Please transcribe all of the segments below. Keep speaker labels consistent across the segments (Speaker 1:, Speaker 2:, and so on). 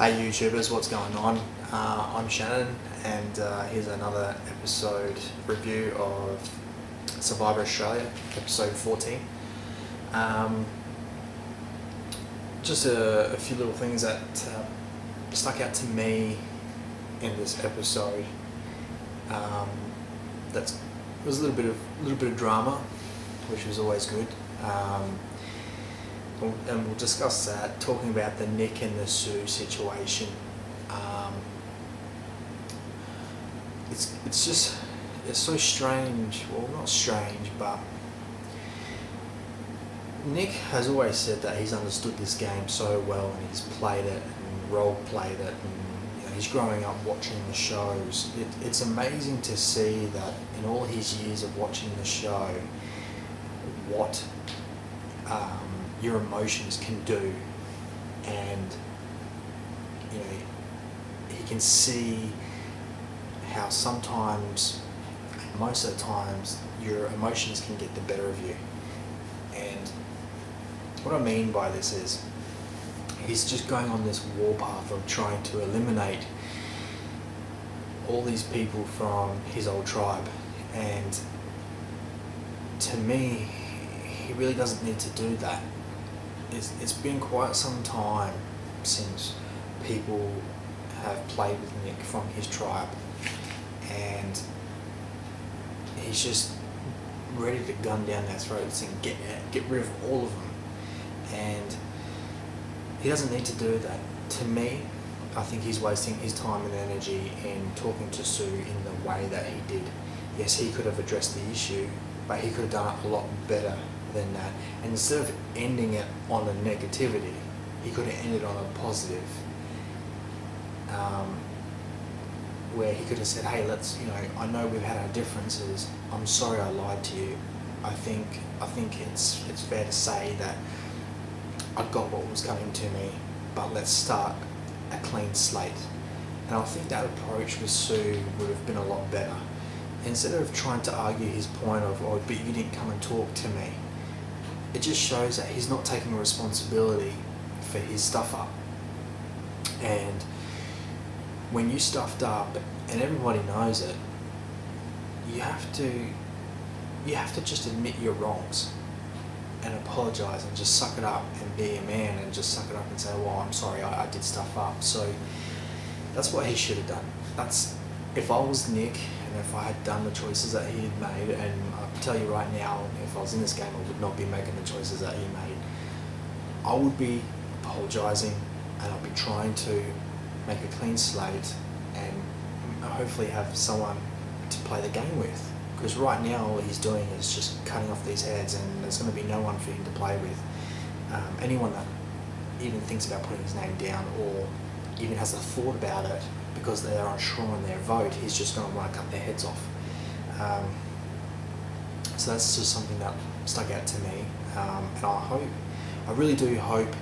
Speaker 1: Hey YouTubers, what's going on? I'm Shannon, and here's another episode review of Survivor Australia, episode 14. Just a few little things that stuck out to me in this episode. That was a little bit of drama, which was always good. And we'll discuss that, talking about the Nick and the Sue situation. It's so strange. Well, not strange, but Nick has always said that he's understood this game so well, and he's played it and role played it, and he's growing up watching the shows. It's amazing to see that in all his years of watching the show, what your emotions can do, and he can see how sometimes, most of the times, your emotions can get the better of you. And what I mean by this is, he's just going on this warpath of trying to eliminate all these people from his old tribe, and to me, he really doesn't need to do that. It's been quite some time since people have played with Nick from his tribe, and he's just ready to gun down their throats and get rid of all of them, and he doesn't need to do that. To me, I think he's wasting his time and energy in talking to Sue in the way that he did. Yes, he could have addressed the issue, but he could have done it a lot better than that. And instead of ending it on a negativity, he could have ended on a positive, where he could have said, hey, I know we've had our differences, I'm sorry I lied to you. I think it's fair to say that I got what was coming to me, but let's start a clean slate. And I think that approach with Sue would have been a lot better. Instead of trying to argue his point of, oh, but you didn't come and talk to me, it just shows that he's not taking responsibility for his stuff up. And when you stuffed up, and everybody knows it, you have to just admit your wrongs and apologise and just suck it up and be a man and just suck it up and say, well, I'm sorry, I did stuff up. So that's what he should have done. That's, if I was Nick, and if I had done the choices that he had made, and I'll tell you right now, if I was in this game, I would not be making the choices that he made. I would be apologising, and I'd be trying to make a clean slate and hopefully have someone to play the game with. Because right now, all he's doing is just cutting off these heads, and there's going to be no one for him to play with. Anyone that even thinks about putting his name down, or even has a thought about it, because they're unsure on their vote, he's just going to want to cut their heads off. So that's just something that stuck out to me, and I really do hope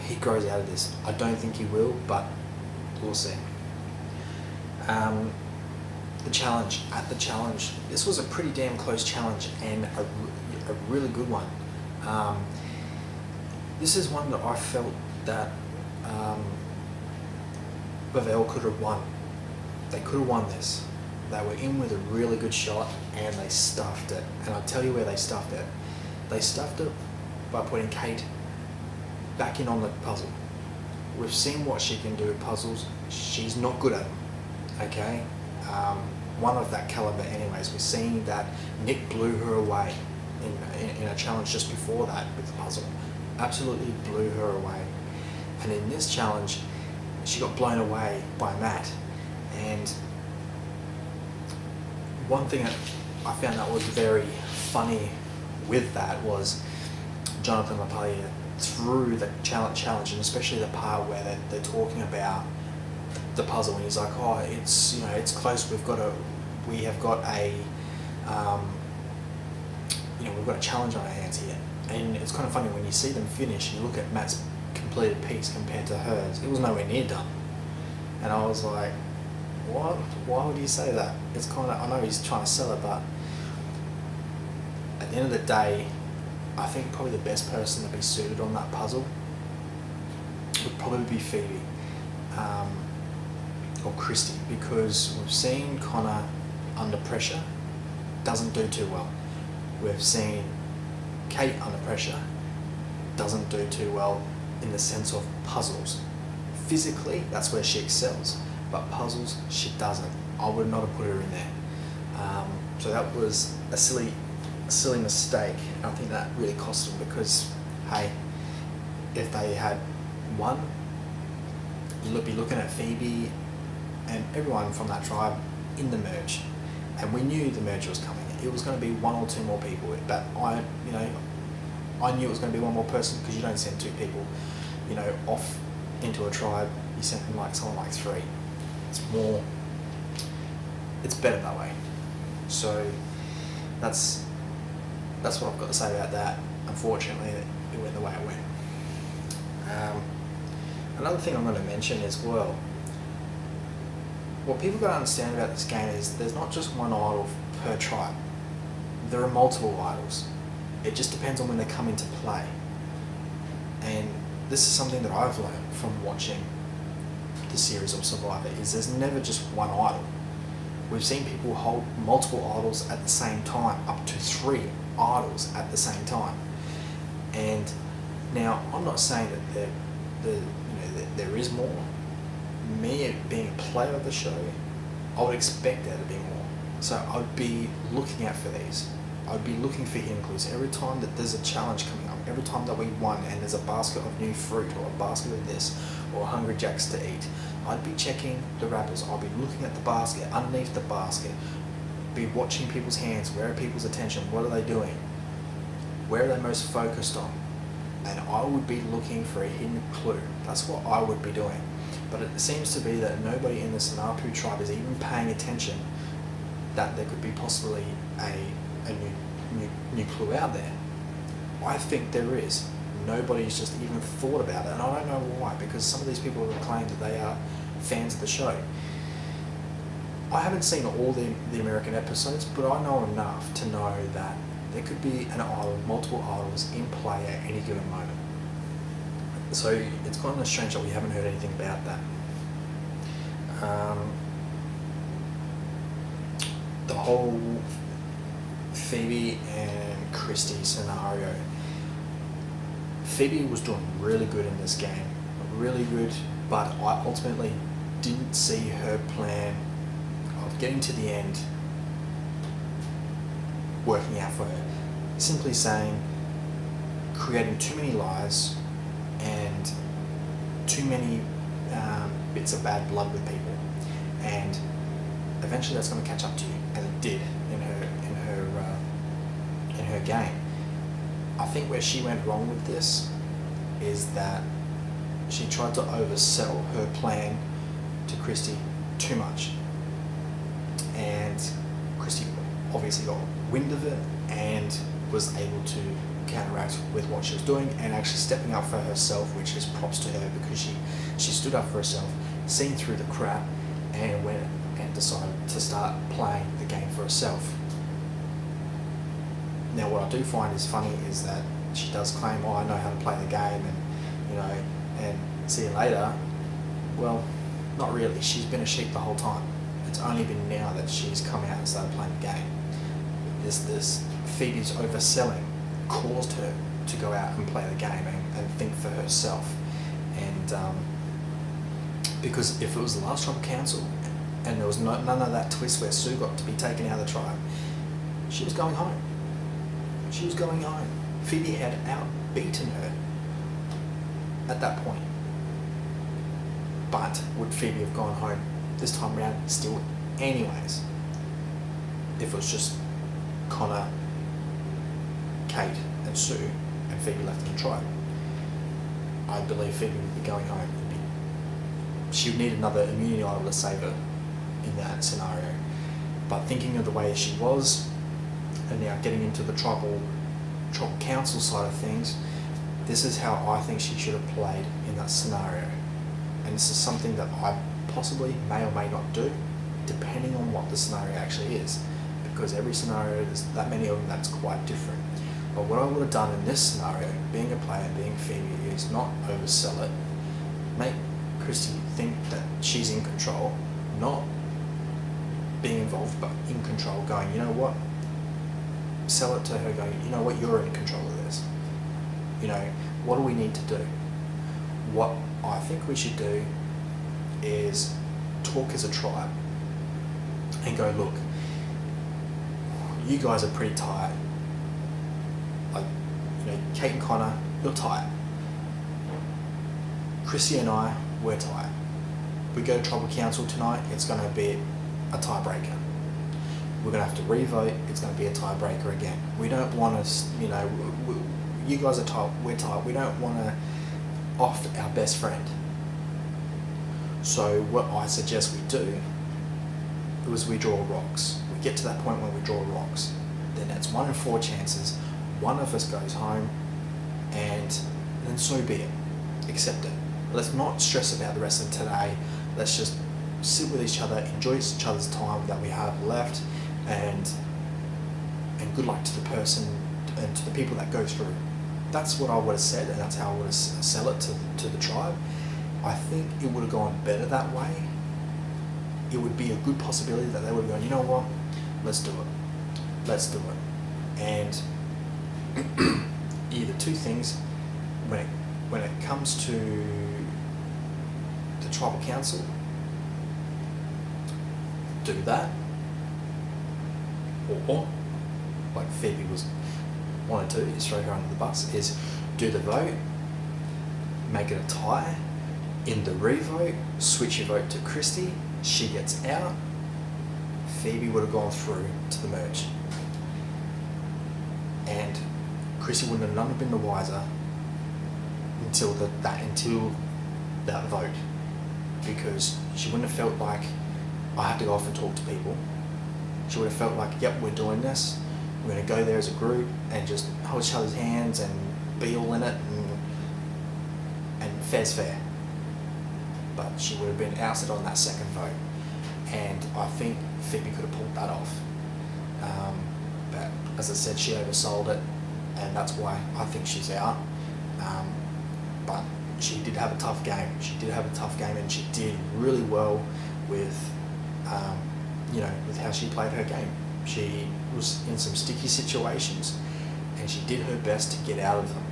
Speaker 1: he grows out of this. I don't think he will, but we'll see. The challenge, this was a pretty damn close challenge, and a really good one. This is one that I felt that Bavel could have won. They could have won this. They were in with a really good shot, and they stuffed it. And I'll tell you where they stuffed it. They stuffed it by putting Kate back in on the puzzle. We've seen what she can do with puzzles. She's not good at them, okay? One of that caliber anyways. We've seen that Nick blew her away in a challenge just before that with the puzzle. Absolutely blew her away. And in this challenge, she got blown away by Matt. And one thing that I found that was very funny with that was Jonathan LaPaglia through the challenge, and especially the part where they're talking about the puzzle, and he's like, oh, it's close, we've got a we've got a challenge on our hands here. And it's kind of funny when you see them finish and you look at Matt's completed piece compared to hers, it was nowhere near done. And I was like, what? Why would he say that? It's kind of, I know he's trying to sell it, but at the end of the day, I think probably the best person to be suited on that puzzle would probably be Phoebe. or Christy, because we've seen Connor under pressure doesn't do too well. We've seen Kate under pressure doesn't do too well in the sense of puzzles. Physically, that's where she excels, but puzzles, she doesn't. I would not have put her in there. So that was a silly mistake. I think that really cost them because, hey, if they had won, you'd be looking at Phoebe and everyone from that tribe in the merge, and we knew the merge was coming. It was going to be one or two more people, but I knew it was going to be one more person because you don't send two people, off into a tribe. You send them someone like three. It's better that way. So that's what I've got to say about that. Unfortunately, it went the way it went. Another thing I'm going to mention as well, what people got to understand about this game is there's not just one idol per tribe. There are multiple idols. It just depends on when they come into play. And this is something that I've learned from watching the series of Survivor, is there's never just one idol. We've seen people hold multiple idols at the same time, up to 3 idols at the same time. And now, I'm not saying that there is more. Me being a player of the show, I would expect there to be more. So I'd be looking out for these. I'd be looking for hidden clues. Every time that there's a challenge coming up, every time that we won and there's a basket of new fruit or a basket of this or Hungry Jacks to eat, I'd be checking the wrappers. I'd be looking at the basket, underneath the basket, be watching people's hands. Where are people's attention? What are they doing? Where are they most focused on? And I would be looking for a hidden clue. That's what I would be doing. But it seems to be that nobody in the Sanapu tribe is even paying attention that there could be possibly a new clue out there. I think there is. Nobody's just even thought about it, and I don't know why, because some of these people have claimed that they are fans of the show. I haven't seen all the American episodes, but I know enough to know that there could be an idol, multiple idols in play at any given moment. So it's kind of strange that we haven't heard anything about that. The whole Phoebe and Christy scenario. Phoebe was doing really good in this game, really good, but I ultimately didn't see her plan of getting to the end working out for her. Simply saying, creating too many lies and too many bits of bad blood with people, and eventually that's going to catch up to you, and it did in her game. I think where she went wrong with this is that she tried to oversell her plan to Christy too much, and Christy obviously got wind of it and was able to counteract with what she was doing and actually stepping up for herself, which is props to her, because she stood up for herself, seen through the crap, and went and decided to start playing the game for herself. Now, what I do find is funny is that she does claim, I know how to play the game, and see you later. Well, not really. She's been a sheep the whole time. It's only been now that she's come out and started playing the game. This Phoebe's overselling caused her to go out and play the game and think for herself. And because if it was the last tribal council and there was none of that twist where Sue got to be taken out of the tribe, she was going home. She was going home. Phoebe had outbeaten her at that point. But would Phoebe have gone home this time around still anyways? If it was just Connor, Kate and Sue and Phoebe left in the tribe, I believe Phoebe would be going home. She would need another immunity idol to save her in that scenario. But thinking of the way she was, and now getting into the tribal council side of things, this is how I think she should have played in that scenario. And this is something that I possibly may or may not do, depending on what the scenario actually is. Because every scenario, there's that many of them that's quite different. But what I would have done in this scenario, being a player, being Phoebe, is not oversell it. Make Christy think that she's in control, not being involved, but in control, going, you know what, sell it to her, going, you know what, you're in control of this. You know, what do we need to do? What I think we should do is talk as a tribe and go, look, you guys are pretty tight. Like, you know, Kate and Connor, you're tight. Chrissy and I, we're tight. We go to tribal council tonight, it's going to be a tiebreaker. We're going to have to re-vote, it's going to be a tiebreaker again. We don't want to, you know, you guys are tight, we're tight. We don't want to off our best friend. So what I suggest we do is we draw rocks. We get to that point when we draw rocks. Then that's 1 in 4 chances. One of us goes home, and then so be it. Accept it. Let's not stress about the rest of today. Let's just sit with each other, enjoy each other's time that we have left, and good luck to the person and to the people that go through. That's what I would have said, and that's how I would have sell it to the tribe. I think it would have gone better that way. It would be a good possibility that they would have gone, you know what, let's do it. Let's do it. And either two things, when it comes to the tribal council, do that, or like Phoebe was wanted to, is throw her under the bus, is do the vote, make it a tie, in the re-vote, switch your vote to Christy, she gets out, Phoebe would have gone through to the merge. And Chrissy wouldn't have none have been the wiser until that vote, because she wouldn't have felt like I have to go off and talk to people. She would have felt like, yep, we're doing this. We're going to go there as a group and just hold each other's hands and be all in it, and fair's fair. But she would have been ousted on that second vote, and I think Phoebe could have pulled that off. But as I said, she oversold it, and that's why I think she's out. But she did have a tough game. And she did really well with, with how she played her game. She was in some sticky situations, and she did her best to get out of them.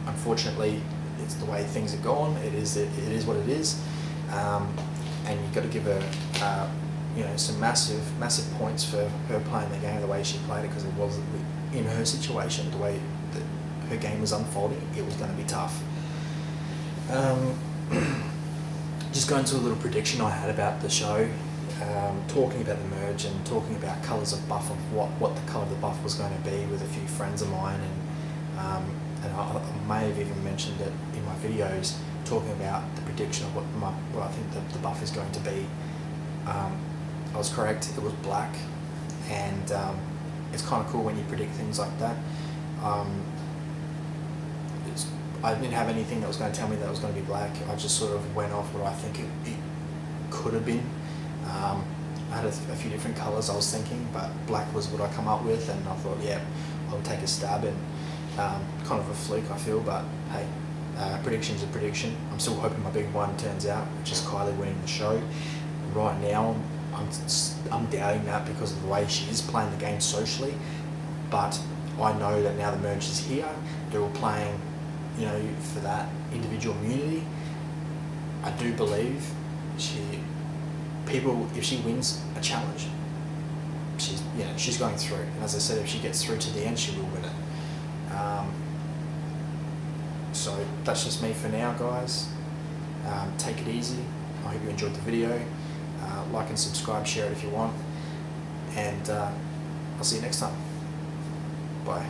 Speaker 1: Unfortunately, it's the way things are gone. It is what it is, and you've got to give her, some massive points for her playing the game the way she played it, because it was in her situation, the way that her game was unfolding, it was going to be tough. Just going to a little prediction I had about the show, talking about the merge and talking about colours of buff, of what the colour of the buff was going to be with a few friends of mine, and I may have even mentioned it in my videos, talking about the prediction of what I think the buff is going to be. I was correct, it was black, and it's kind of cool when you predict things like that. I didn't have anything that was going to tell me that it was going to be black. I just sort of went off what I think it could have been. I had a few different colours I was thinking, but black was what I come up with, and I thought, yeah, I'll take a stab, and kind of a fluke, I feel, but hey, prediction's a prediction. I'm still hoping my big one turns out, which is Kylie winning the show. Right now, I'm doubting that because of the way she is playing the game socially, but I know that now the merge is here, they're all playing, for that individual immunity. I do believe if she wins a challenge, she's going through. And as I said, if she gets through to the end, she will win it. So that's just me for now, guys. Take it easy. I hope you enjoyed the video. Like and subscribe, share it if you want. And I'll see you next time. Bye.